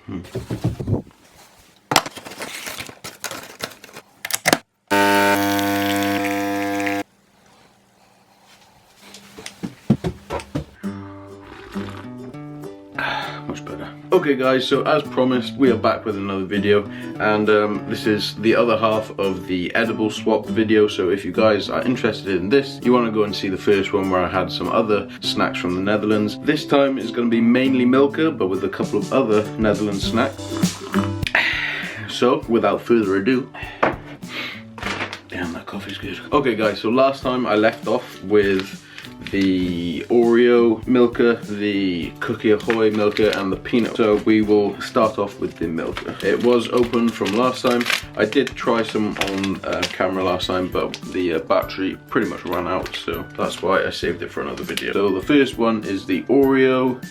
Much better. Okay guys, so as promised, we are back with another video, and this is the other half of the edible swap video. So if you guys are interested in this, you want to go and see the first one where I had some other snacks from the Netherlands. This time is going to be mainly Milka, but with a couple of other Netherlands snacks. So without further ado, damn, that coffee's good. Okay guys, so last time I left off with the Oreo Milka, the Cookie Ahoy Milka, and the peanut. So we will start off with the Milka. It was open from last time. I did try some on camera last time, but the battery pretty much ran out, so that's why I saved it for another video. So the first one is the Oreo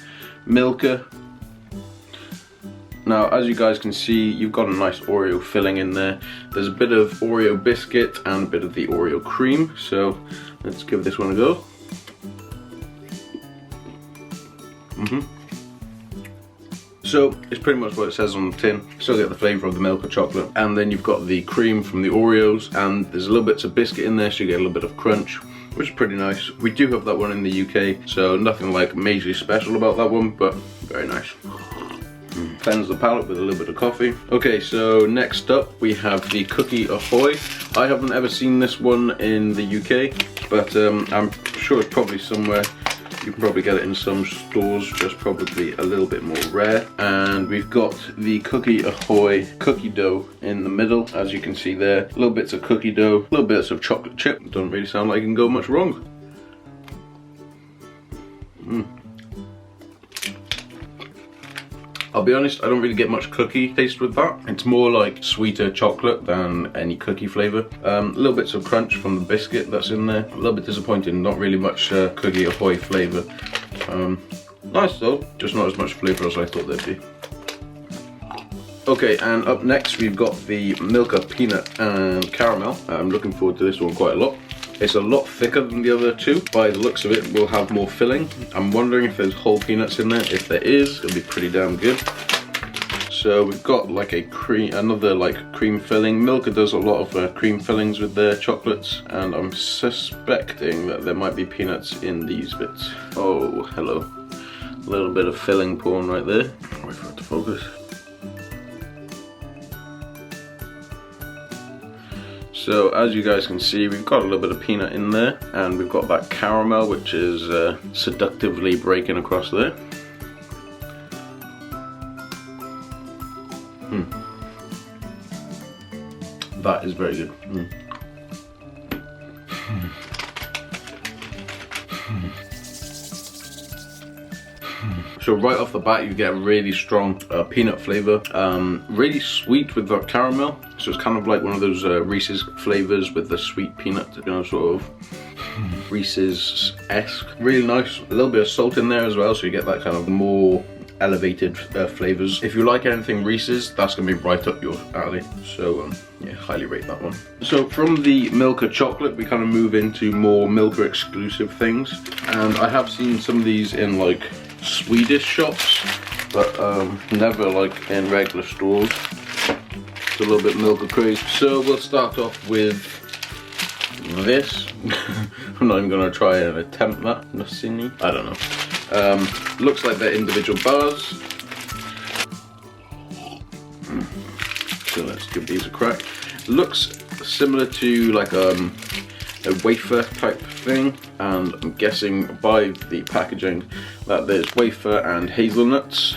Milka. Now, as you guys can see, you've got a nice Oreo filling in there. There's a bit of Oreo biscuit and a bit of the Oreo cream, so let's give this one a go. So it's pretty much what it says on the tin. Still get the flavour of the Milka chocolate, and then you've got the cream from the Oreos, and there's a little bits of biscuit in there, so you get a little bit of crunch, which is pretty nice. We do have that one in the UK, so nothing like majorly special about that one, but very nice. Cleanse the palate with a little bit of coffee. Okay, so next up we have the Cookie Ahoy. I haven't ever seen this one in the UK, but I'm sure it's probably somewhere. You can probably get it in some stores, just probably a little bit more rare. And we've got the Cookie Ahoy cookie dough in the middle, as you can see there. Little bits of cookie dough, little bits of chocolate chip. Doesn't really sound like it can go much wrong. I'll be honest, I don't really get much cookie taste with that. It's more like sweeter chocolate than any cookie flavour. Little bits of crunch from the biscuit that's in there. A little bit disappointing, not really much Cookie Ahoy flavour. Nice though, just not as much flavour as I thought there'd be. Okay, and up next we've got the Milka peanut and caramel. I'm looking forward to this one quite a lot. It's a lot thicker than the other two. By the looks of it, we'll have more filling. I'm wondering if there's whole peanuts in there. If there is, it'll be pretty damn good. So we've got like another like cream filling. Milka does a lot of cream fillings with their chocolates, and I'm suspecting that there might be peanuts in these bits. Oh, hello. A little bit of filling porn right there. Wait for it to focus. So as you guys can see, we've got a little bit of peanut in there, and we've got that caramel which is seductively breaking across there. That is very good. So right off the bat you get a really strong peanut flavour, really sweet with that caramel, so it's kind of like one of those Reese's flavours with the sweet peanut, you know, sort of Reese's-esque. Really nice, a little bit of salt in there as well, so you get that kind of more elevated flavours. If you like anything Reese's, that's going to be right up your alley, so yeah, highly rate that one. So from the Milka chocolate we kind of move into more Milka exclusive things, and I have seen some of these in like Swedish shops, but never like in regular stores. It's a little bit Milka crazy. So we'll start off with this. I'm not even gonna try and attempt that. Nothing. I don't know. Looks like they're individual bars. So let's give these a crack. Looks similar to like a wafer type thing, and I'm guessing by the packaging that there's wafer and hazelnuts.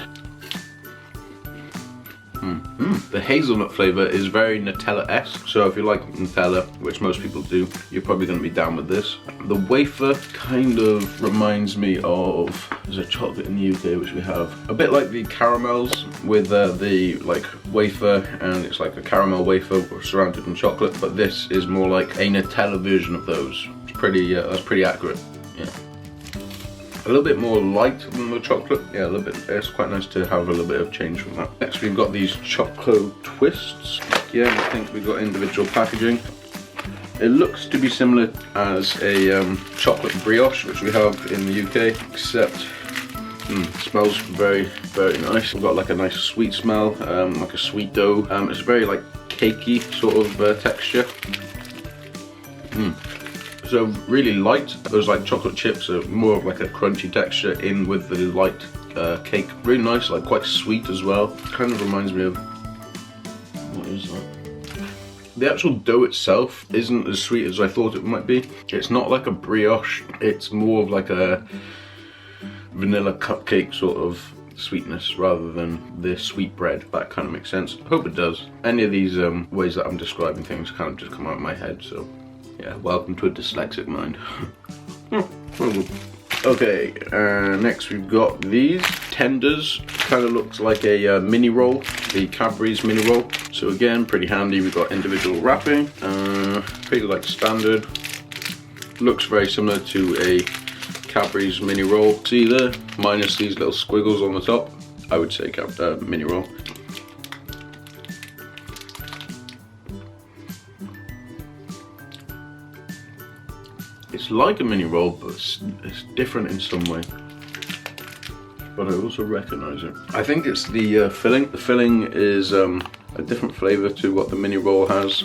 The hazelnut flavour is very Nutella-esque, so if you like Nutella, which most people do, you're probably going to be down with this. The wafer kind of reminds me of, there's a chocolate in the UK which we have, a bit like the caramels with the like wafer, and it's like a caramel wafer surrounded in chocolate, but this is more like a Nutella version of those. It's pretty, that's pretty accurate, yeah. A little bit more light than the chocolate. Yeah, a little bit. It's quite nice to have a little bit of change from that. Next we've got these choco twists. Yeah, I think we've got individual packaging. It looks to be similar as a chocolate brioche, which we have in the UK, except Smells very, very nice. We've got like a nice sweet smell, like a sweet dough. It's very like cakey sort of texture. So really light. Those like chocolate chips are more of like a crunchy texture in with the light cake. Really nice, like quite sweet as well. Kind of reminds me of, what is that? The actual dough itself isn't as sweet as I thought it might be. It's not like a brioche, it's more of like a vanilla cupcake sort of sweetness rather than the sweet bread. That kind of makes sense. I hope it does. Any of these ways that I'm describing things kind of just come out of my head, so yeah, welcome to a dyslexic mind. Okay, next we've got these tenders. Kind of looks like a mini roll, the Cadbury's mini roll. So again, pretty handy. We've got individual wrapping, pretty like standard. Looks very similar to a Cadbury's mini roll. See there, minus these little squiggles on the top. I would say mini roll. It's like a mini roll, but it's different in some way. But I also recognise it. I think it's the filling. The filling is a different flavour to what the mini roll has.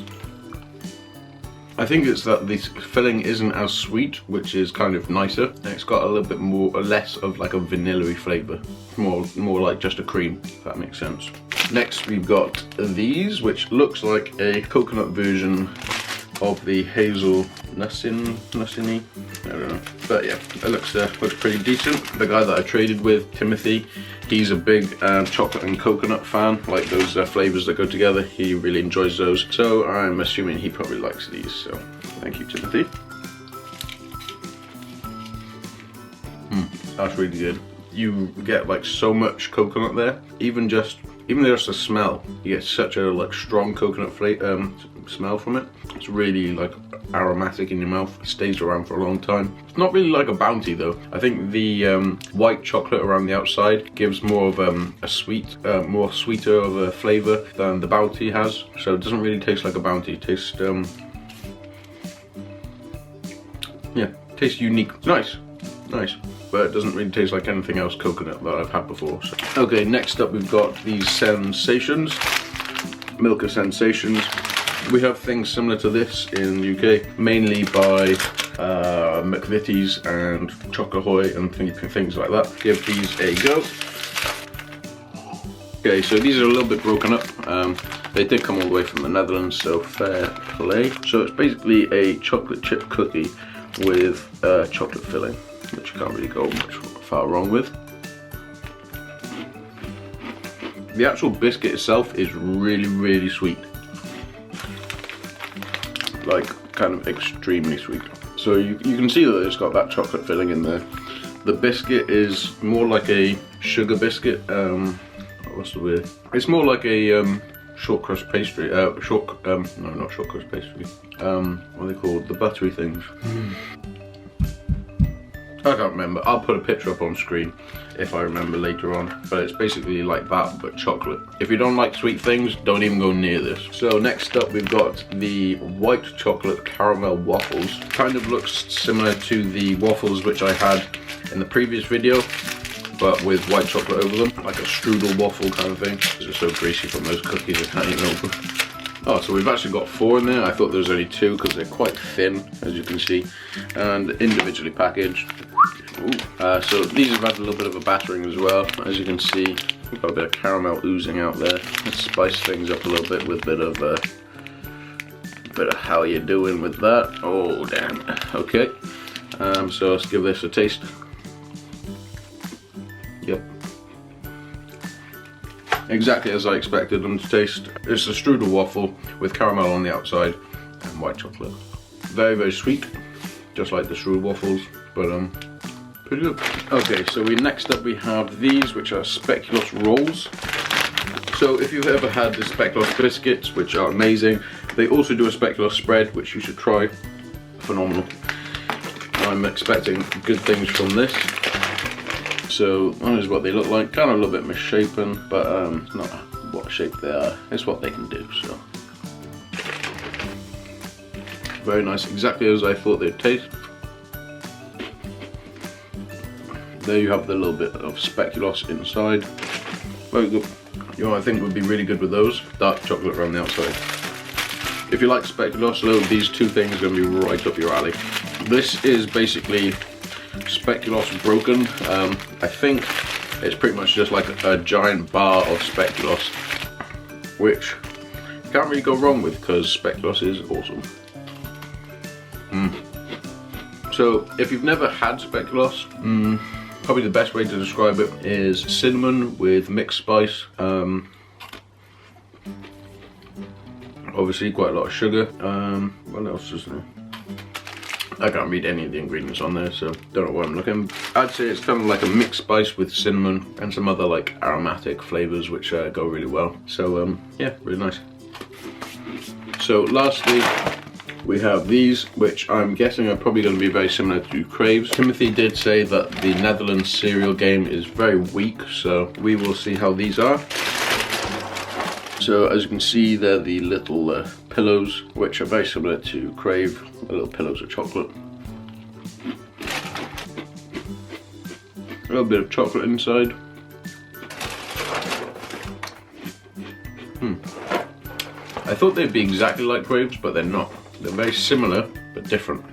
I think it's that the filling isn't as sweet, which is kind of nicer. And it's got a little bit more, or less of like a vanilla-y flavour. More like just a cream, if that makes sense. Next we've got these, which looks like a coconut version of the hazel nussini, I don't know, but yeah, it looks pretty decent. The guy that I traded with, Timothy, he's a big chocolate and coconut fan, like those flavors that go together. He really enjoys those, so I'm assuming he probably likes these. So thank you, Timothy. That's really good. You get like so much coconut there, even just the smell. You get such a like strong coconut smell from it. It's really like aromatic in your mouth. It stays around for a long time. It's not really like a Bounty though. I think the white chocolate around the outside gives more of a sweet, more sweeter of a flavour than the Bounty has. So it doesn't really taste like a Bounty. It tastes, yeah, tastes unique. Nice. But it doesn't really taste like anything else coconut that I've had before. So. Okay, next up we've got these Sensations, Milka Sensations. We have things similar to this in the UK, mainly by McVitie's and Chocahoy and things like that. Give these a go. Okay, so these are a little bit broken up. They did come all the way from the Netherlands, so fair play. So it's basically a chocolate chip cookie with chocolate filling, which you can't really go much far wrong with. The actual biscuit itself is really, really sweet. Like, kind of extremely sweet. So you can see that it's got that chocolate filling in there. The biscuit is more like a sugar biscuit. What's the word? It's more like a short crust pastry. No, not short crust pastry. What are they called? The buttery things. I can't remember. I'll put a picture up on screen if I remember later on. But it's basically like that, but chocolate. If you don't like sweet things, don't even go near this. So next up we've got the white chocolate caramel waffles. Kind of looks similar to the waffles which I had in the previous video, but with white chocolate over them. Like a strudel waffle kind of thing. These are so greasy from those cookies I can't even open. Oh, so we've actually got 4 in there. I thought there was only 2 because they're quite thin, as you can see, and individually packaged. So these have had a little bit of a battering as well. As you can see, we've got a bit of caramel oozing out there. Let's spice things up a little bit with a bit of how you doing with that. Oh damn. Okay. So let's give this a taste. Yep. Exactly as I expected them to taste. It's a strudel waffle with caramel on the outside and white chocolate. Very, very sweet, just like the strudel waffles, but pretty good. Okay, so next up we have these, which are Speculaas rolls. So if you've ever had the Speculaas biscuits, which are amazing, they also do a Speculaas spread, which you should try. Phenomenal. I'm expecting good things from this. So that is what they look like. Kind of a little bit misshapen, but it's not what shape they are. It's what they can do. So very nice, exactly as I thought they'd taste. there you have the little bit of Speculaas inside. Very good. You know what I think would be really good with those? Dark chocolate around the outside. If you like Speculaas, though, these two things are going to be right up your alley. This is basically Speculaas broken. I think it's pretty much just like a giant bar of Speculaas, which you can't really go wrong with because Speculaas is awesome. So if you've never had Speculaas, probably the best way to describe it is cinnamon with mixed spice. Obviously quite a lot of sugar. What else is there? I can't read any of the ingredients on there, so don't know what I'm looking. I'd say it's kind of like a mixed spice with cinnamon and some other like aromatic flavors which go really well. So yeah, really nice. So lastly, we have these, which I'm guessing are probably going to be very similar to Craves. Timothy did say that the Netherlands cereal game is very weak, so we will see how these are. So as you can see, they're the little pillows, which are very similar to Crave, the little pillows of chocolate. A little bit of chocolate inside. I thought they'd be exactly like Craves, but they're not. They're very similar, but different.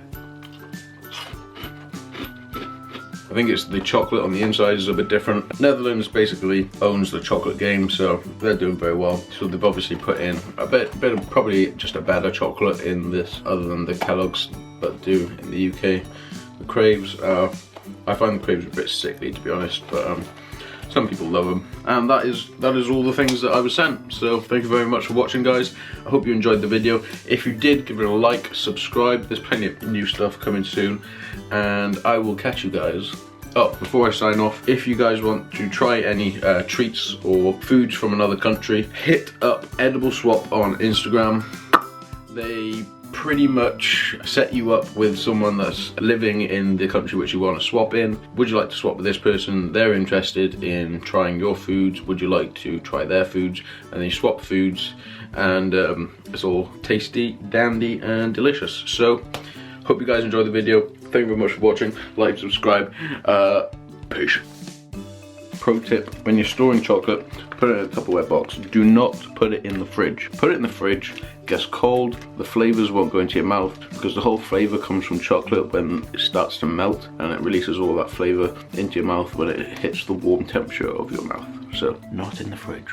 I think it's the chocolate on the inside is a bit different. Netherlands basically owns the chocolate game, so they're doing very well. So they've obviously put in a bit of probably just a better chocolate in this, other than the Kellogg's that do in the UK. The Craves, I find the Craves a bit sickly, to be honest, but some people love them. And that is all the things that I was sent. So thank you very much for watching, guys. I hope you enjoyed the video. If you did, give it a like, subscribe. There's plenty of new stuff coming soon. And I will catch you guys. Oh, before I sign off, if you guys want to try any treats or foods from another country, hit up Edible Swap on Instagram. They pretty much set you up with someone that's living in the country which you want to swap in. Would you like to swap with this person? They're interested in trying your foods. Would you like to try their foods? And then you swap foods, and it's all tasty, dandy, and delicious. So, hope you guys enjoyed the video. Thank you very much for watching. Like, subscribe. Peace. Pro tip, when you're storing chocolate, put it in a Tupperware box. Do not put it in the fridge. Put it in the fridge, it gets cold, the flavors won't go into your mouth, because the whole flavor comes from chocolate when it starts to melt, and it releases all that flavor into your mouth when it hits the warm temperature of your mouth. So, not in the fridge.